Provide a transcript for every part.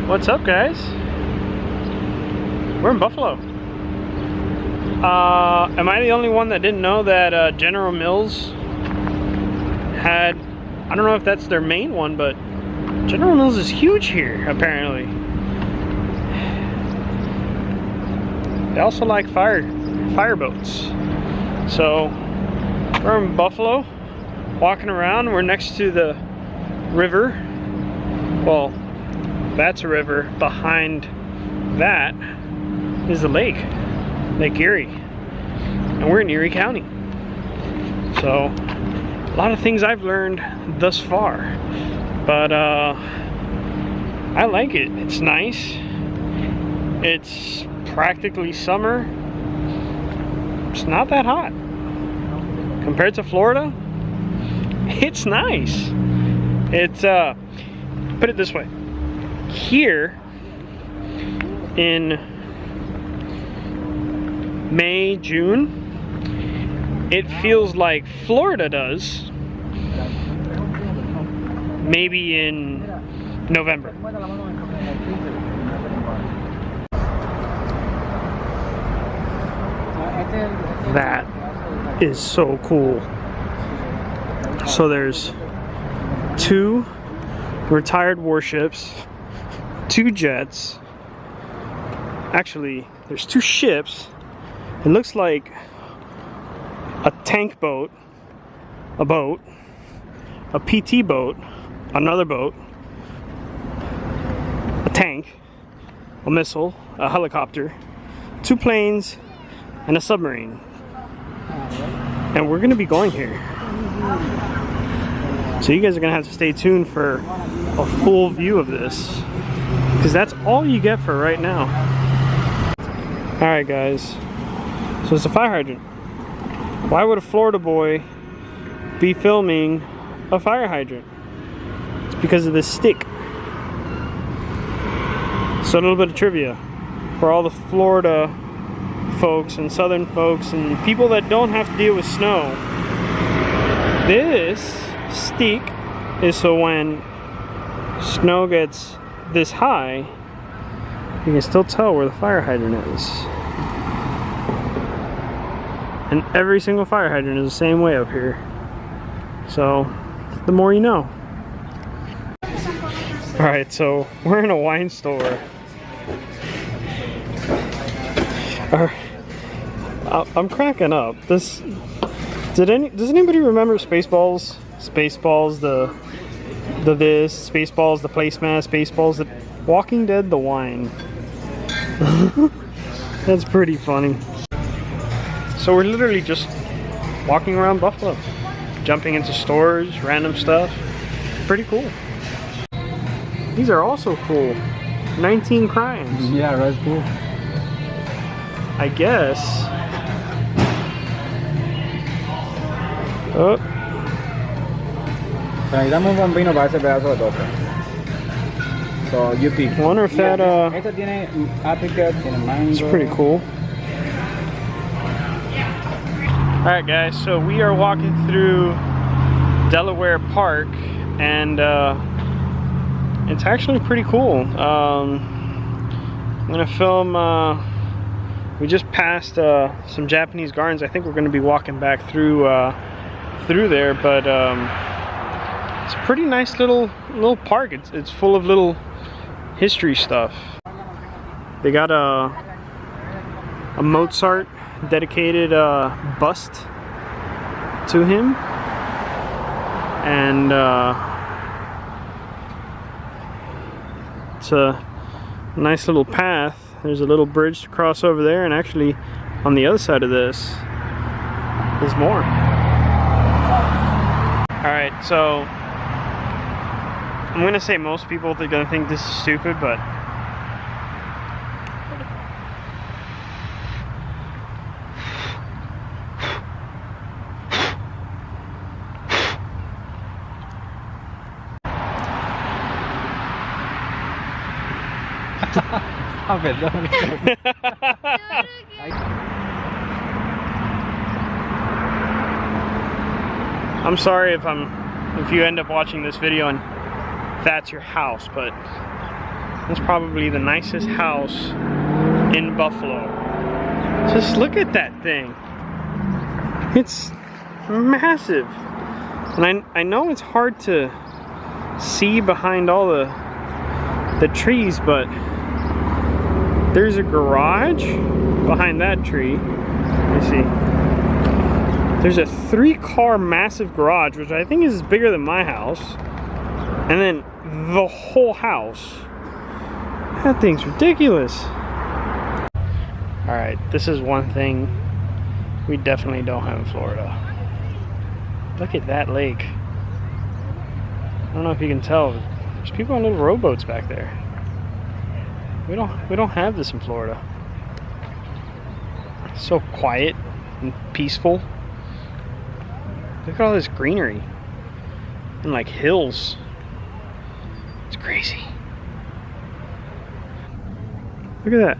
What's up, guys? We're in Buffalo. Am I the only one that didn't know that General Mills had, I don't know if that's their main one, but General Mills is huge here, apparently. They also like fireboats. So, we're in Buffalo, walking around. We're next to the river. Well, that's a river. Behind that is the lake, Lake Erie. And we're in Erie County. So, a lot of things I've learned thus far. But, I like it. It's nice. It's practically summer. It's not that hot. Compared to Florida, it's nice. It's, put it this way. Here in May, June, it feels like Florida does maybe in November. That is so cool. So there's 2 retired warships, 2 jets. Actually, there's 2 ships. It looks like a tank boat, a boat, a PT boat, another boat, a tank, a missile, a helicopter, 2 planes, and a submarine. And we're gonna be going here. So you guys are gonna have to stay tuned for a full view of this, because that's all you get for right now. Alright guys, so it's a fire hydrant. Why would a Florida boy be filming a fire hydrant? It's because of this stick. So a little bit of trivia for all the Florida folks and southern folks and people that don't have to deal with snow. This stick is so when snow gets this high, you can still tell where the fire hydrant is. And every single fire hydrant is the same way up here. So, the more you know. Alright, so we're in a wine store. I'm cracking up. Does anybody remember Spaceballs? Spaceballs, the this, Spaceballs, the placemat, Spaceballs, the Walking Dead, the wine. That's pretty funny. So we're literally just walking around Buffalo, jumping into stores, random stuff. Pretty cool. These are also cool. 19 crimes. Yeah, that's cool. I guess. Oh. Necesitamos un buen vino para ese pedazo de tope. So you pick. I wonder if that Esto tiene apricot, tiene mango. it's pretty cool. Alright guys, so we are walking through Delaware Park, and it's actually pretty cool. I'm gonna film, we just passed some Japanese gardens. I think we're gonna be walking back through there, but it's a pretty nice little park. It's full of little history stuff. They got a Mozart dedicated bust to him, and it's a nice little path. There's a little bridge to cross over there, and actually on the other side of this is more. Alright, so I'm gonna say most people are gonna think this is stupid, but Ah, perdón. I'm sorry if you end up watching this video and that's your house, but It's probably the nicest house in Buffalo. Just look at that thing. It's massive. And I know it's hard to see behind all the trees, but there's a garage behind that tree. Let me see. There's a 3-car massive garage, which I think is bigger than my house. And then the whole house. That thing's ridiculous. Alright, this is one thing we definitely don't have in Florida. Look at that lake. I don't know if you can tell, but there's people on little rowboats back there. We don't have this in Florida. It's so quiet and peaceful. Look at all this greenery and like hills. It's crazy. Look at that.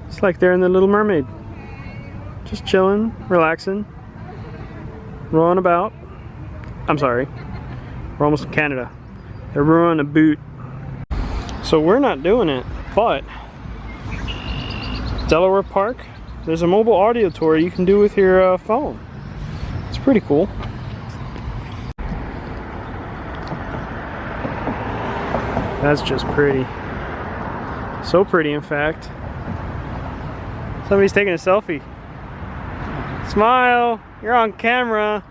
It's like they're in the Little Mermaid. Just chilling, relaxing, rowing about. I'm sorry. We're almost in Canada. They're rowing a boot. So we're not doing it, but Delaware Park, there's a mobile audio tour you can do with your phone. It's pretty cool. That's just pretty. So pretty, in fact. Somebody's taking a selfie. Smile, you're on camera.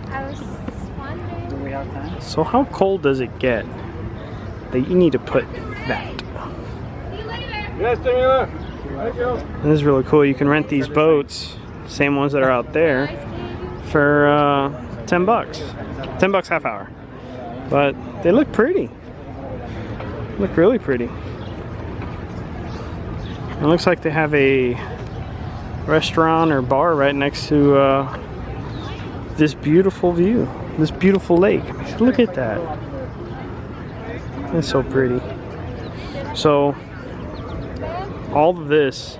I was wondering. Do we have time? So how cold does it get that you need to put that? Yes, Daniela. Thank you. This is really cool. You can rent these boats, same ones that are out there, for 10 bucks. 10 bucks half hour. But they look pretty. Look really pretty. It looks like they have a restaurant or bar right next to this beautiful view, this beautiful lake. Look at that. It's so pretty. So all of this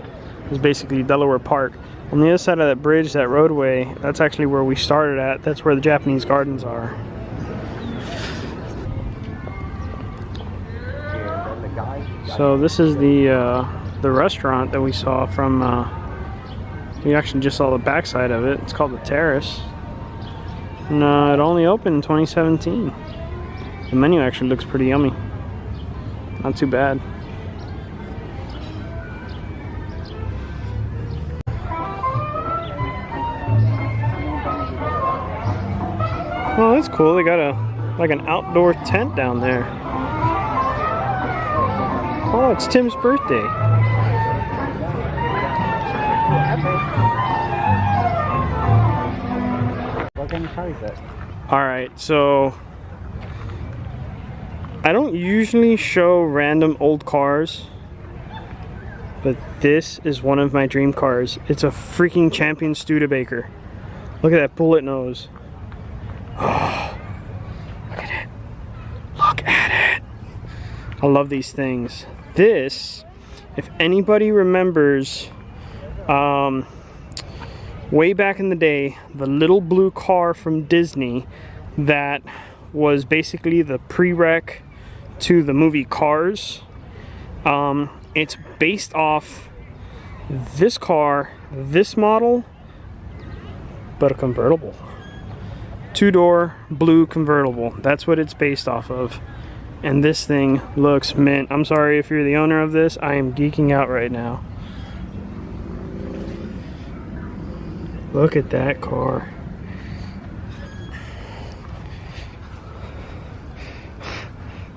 is basically Delaware Park. On the other side of that bridge, that roadway, that's actually where we started at. That's where the Japanese gardens are. So this is the restaurant that we saw from, we actually just saw the backside of it. It's called the Terrace. And it only opened in 2017. The menu actually looks pretty yummy. Not too bad. Oh, that's cool. They got like an outdoor tent down there. Oh, it's Tim's birthday. What kind of car is that? Alright, so I don't usually show random old cars, but this is one of my dream cars. It's a freaking Champion Studebaker. Look at that bullet nose. Oh, look at it. Look at it. I love these things. This, if anybody remembers, way back in the day, the little blue car from Disney that was basically the prereq to the movie Cars. It's based off this car, this model, but a convertible. 2-door blue convertible. That's what it's based off of. And this thing looks mint. I'm sorry if you're the owner of this. I am geeking out right now. Look at that car.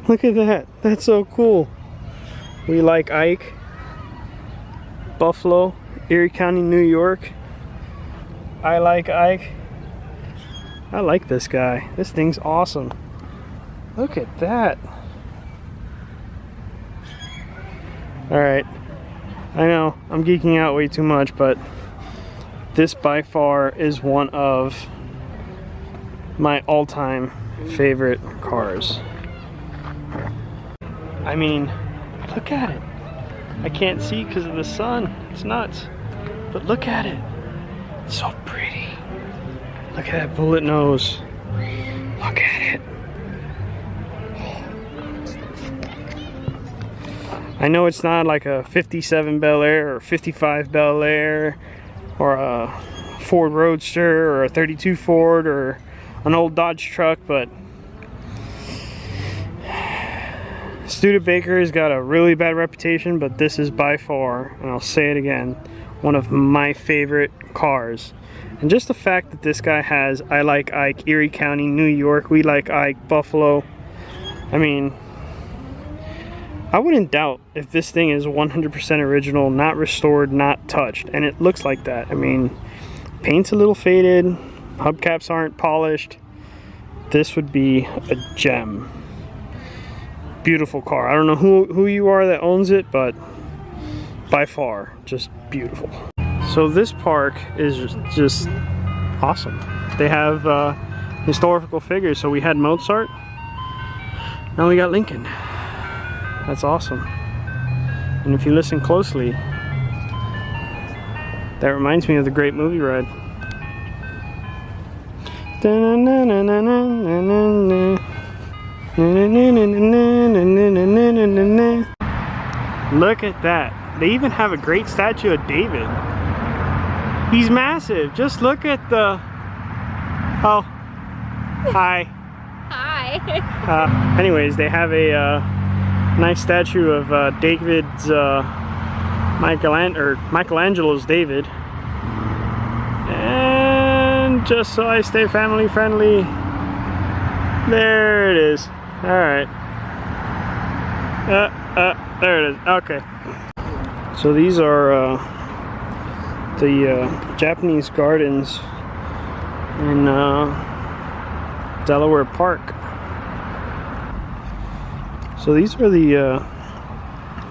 Look at that. That's so cool. We like Ike. Buffalo, Erie County, New York. I like Ike. I like this guy. This thing's awesome. Look at that. Alright. I know, I'm geeking out way too much, but this by far is one of my all-time favorite cars. I mean, look at it. I can't see because of the sun. It's nuts. But look at it. It's so pretty. Look at that bullet nose. Look at it. I know it's not like a 57 Bel Air or 55 Bel Air or a Ford Roadster or a 32 Ford or an old Dodge truck, but Studebaker has got a really bad reputation, but this is by far, and I'll say it again, one of my favorite cars. And just the fact that this guy has I Like Ike, Erie County, New York, We Like Ike, Buffalo. I mean, I wouldn't doubt if this thing is 100% original, not restored, not touched, and it looks like that. I mean, paint's a little faded, hubcaps aren't polished. This would be a gem. Beautiful car. I don't know who you are that owns it, but by far, just beautiful. So this park is just awesome. They have historical figures. So we had Mozart, now we got Lincoln. That's awesome. And if you listen closely, that reminds me of the great movie ride. Look at that. They even have a great statue of David. He's massive. Just look at the... Oh. Hi. Hi. Anyways, they have a nice statue of David's... Michelangelo's David. And just so I stay family friendly, there it is. Alright. There it is. Okay. So these are the Japanese gardens in Delaware Park. So these are the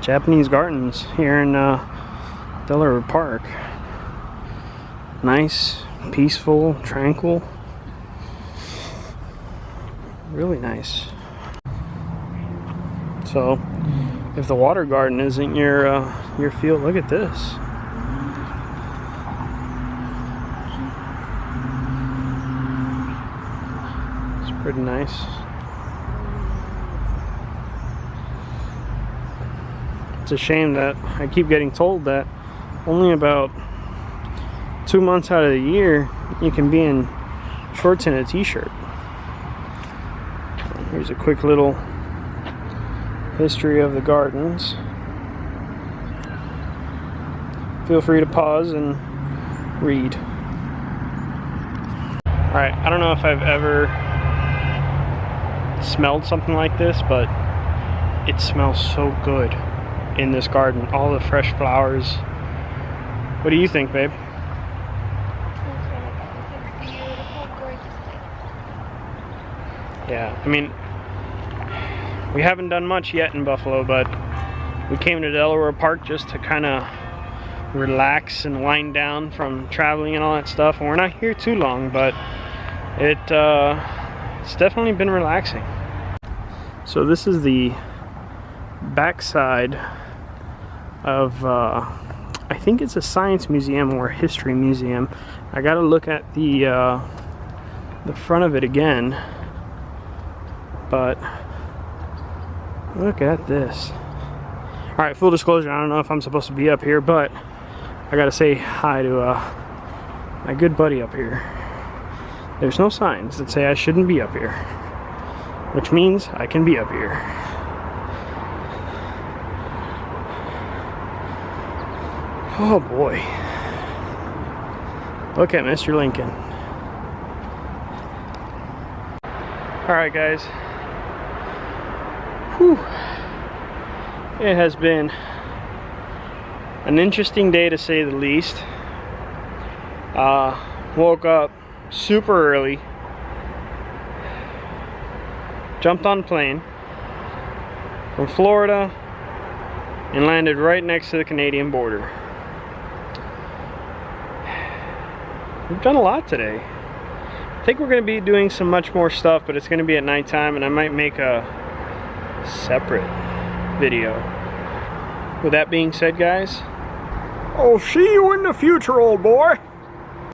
Japanese gardens here in Delaware Park. Nice, peaceful, tranquil. Really nice. So if the water garden isn't your field, look at this. It's pretty nice. It's a shame that I keep getting told that only about 2 months out of the year you can be in shorts and a t-shirt. Here's a quick little history of the gardens. Feel free to pause and read. Alright, I don't know if I've ever smelled something like this, but it smells so good in this garden. All the fresh flowers. What do you think, babe? Beautiful, gorgeous day. Yeah, I mean, we haven't done much yet in Buffalo, but we came to Delaware Park just to kind of relax and wind down from traveling and all that stuff. And we're not here too long, but it's definitely been relaxing. So this is the backside of I think it's a science museum or a history museum. I gotta look at the front of it again, but look at this. Alright, full disclosure, I don't know if I'm supposed to be up here, but I gotta say hi to my good buddy up here. There's no signs that say I shouldn't be up here, which means I can be up here. Oh boy. Look at Mr. Lincoln. Alright guys. Whew. It has been an interesting day to say the least. Woke up super early. Jumped on a plane from Florida and landed right next to the Canadian border. We've done a lot today. I think we're going to be doing some much more stuff, but it's going to be at nighttime, and I might make a separate video. With that being said, guys, I'll see you in the future, old boy.